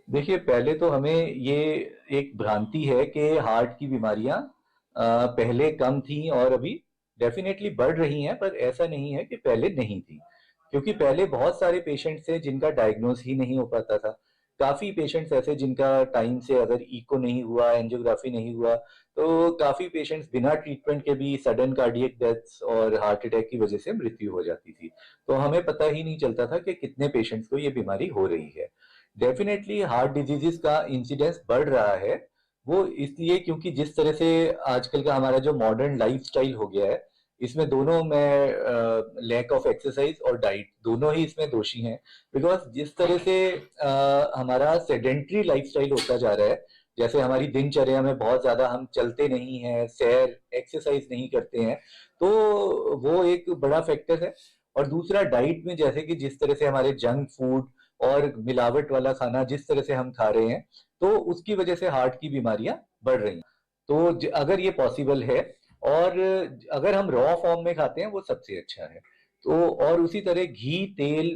देखिए, पहले तो हमें ये एक भ्रांति है कि हार्ट की बीमारियां पहले कम थी और अभी डेफिनेटली बढ़ रही हैं, पर ऐसा नहीं है कि पहले नहीं थी। क्योंकि पहले बहुत सारे पेशेंट्स थे जिनका डायग्नोस ही नहीं हो पाता था। काफी पेशेंट्स ऐसे जिनका टाइम से अगर इको नहीं हुआ, एंजियोग्राफी नहीं हुआ, तो काफी पेशेंट्स बिना ट्रीटमेंट के भी सडन कार्डियक डेथ्स और हार्ट अटैक की वजह से मृत्यु हो जाती थी। तो हमें पता ही नहीं चलता था कि कितने पेशेंट्स को ये बीमारी हो रही है। डेफिनेटली हार्ट डिजीजेस का इंसिडेंस बढ़ रहा है। वो इसलिए क्योंकि जिस तरह से आजकल का हमारा जो मॉडर्न लाइफस्टाइल हो गया है, इसमें दोनों में लैक ऑफ एक्सरसाइज और डाइट दोनों ही इसमें दोषी हैं। बिकॉज जिस तरह से हमारा सेडेंट्री लाइफस्टाइल होता जा रहा है, जैसे हमारी दिनचर्या में बहुत ज्यादा हम चलते नहीं हैं, सैर एक्सरसाइज नहीं करते हैं, तो वो एक बड़ा फैक्टर है। और दूसरा डाइट में जैसे कि जिस तरह से हमारे जंक फूड और मिलावट वाला खाना जिस तरह से हम खा रहे हैं, तो उसकी वजह से हार्ट की बीमारियां बढ़ रही हैं। तो अगर ये पॉसिबल है, और अगर हम रॉ फॉर्म में खाते हैं, वो सबसे अच्छा है। तो और उसी तरह घी, तेल,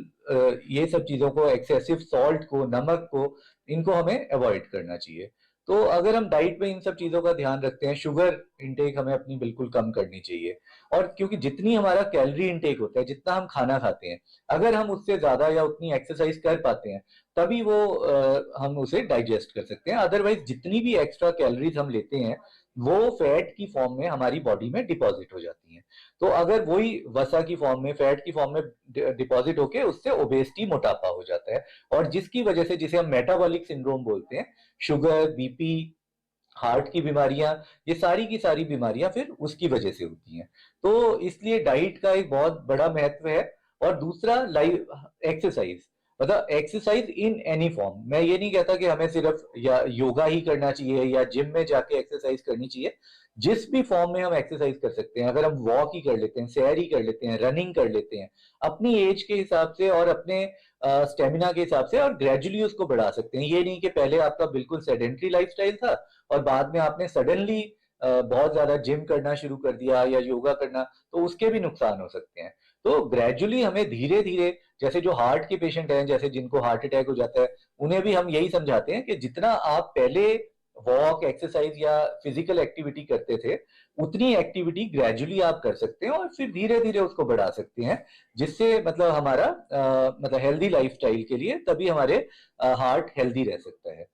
ये सब चीजों को, एक्सेसिव सॉल्ट को, नमक को, इनको हमें अवॉइड करना चाहिए। तो अगर हम डाइट में इन सब चीजों का ध्यान रखते हैं, शुगर इनटेक हमें अपनी बिल्कुल कम करनी चाहिए। और क्योंकि जितनी हमारा कैलोरी इनटेक होता है, जितना हम खाना खाते हैं, अगर हम उससे ज्यादा या उतनी एक्सरसाइज कर पाते हैं, तभी वो हम उसे डाइजेस्ट कर सकते हैं। अदरवाइज जितनी भी एक्स्ट्रा कैलोरीज हम लेते हैं, वो फैट की फॉर्म में हमारी बॉडी में डिपॉजिट हो जाती हैं। तो अगर वही वसा की फॉर्म में, फैट की फॉर्म में डिपॉजिट होके उससे ओबेसिटी, मोटापा हो जाता है। और जिसकी वजह से, जिसे हम मेटाबॉलिक सिंड्रोम बोलते हैं, शुगर, बीपी, हार्ट की बीमारियां, ये सारी की सारी बीमारियां फिर उसकी वजह से होती हैं। तो इसलिए डाइट का एक बहुत बड़ा महत्व है। और दूसरा, लाइफ एक्सरसाइज, मतलब एक्सरसाइज इन एनी फॉर्म। मैं ये नहीं कहता कि हमें सिर्फ या योगा ही करना चाहिए या जिम में जाके एक्सरसाइज करनी चाहिए। जिस भी फॉर्म में हम एक्सरसाइज कर सकते हैं, अगर हम वॉक ही कर लेते हैं, सैर ही कर लेते हैं, रनिंग कर लेते हैं, अपनी एज के हिसाब से और अपने स्टेमिना के हिसाब से, और ग्रेजुअली उसको बढ़ा सकते हैं। ये नहीं कि पहले आपका बिल्कुल सेडेंट्री लाइफस्टाइल था और बाद में आपने सडनली बहुत ज्यादा जिम करना शुरू कर दिया या योगा करना, तो उसके भी नुकसान हो सकते हैं। तो ग्रेजुअली हमें धीरे धीरे, जैसे जो हार्ट के पेशेंट हैं, जैसे जिनको हार्ट अटैक हो जाता है, उन्हें भी हम यही समझाते हैं कि जितना आप पहले वॉक, एक्सरसाइज या फिजिकल एक्टिविटी करते थे, उतनी एक्टिविटी ग्रेजुअली आप कर सकते हैं और फिर धीरे धीरे उसको बढ़ा सकते हैं। जिससे मतलब हमारा मतलब हेल्दी लाइफस्टाइल के लिए, तभी हमारे हार्ट हेल्दी रह सकता है।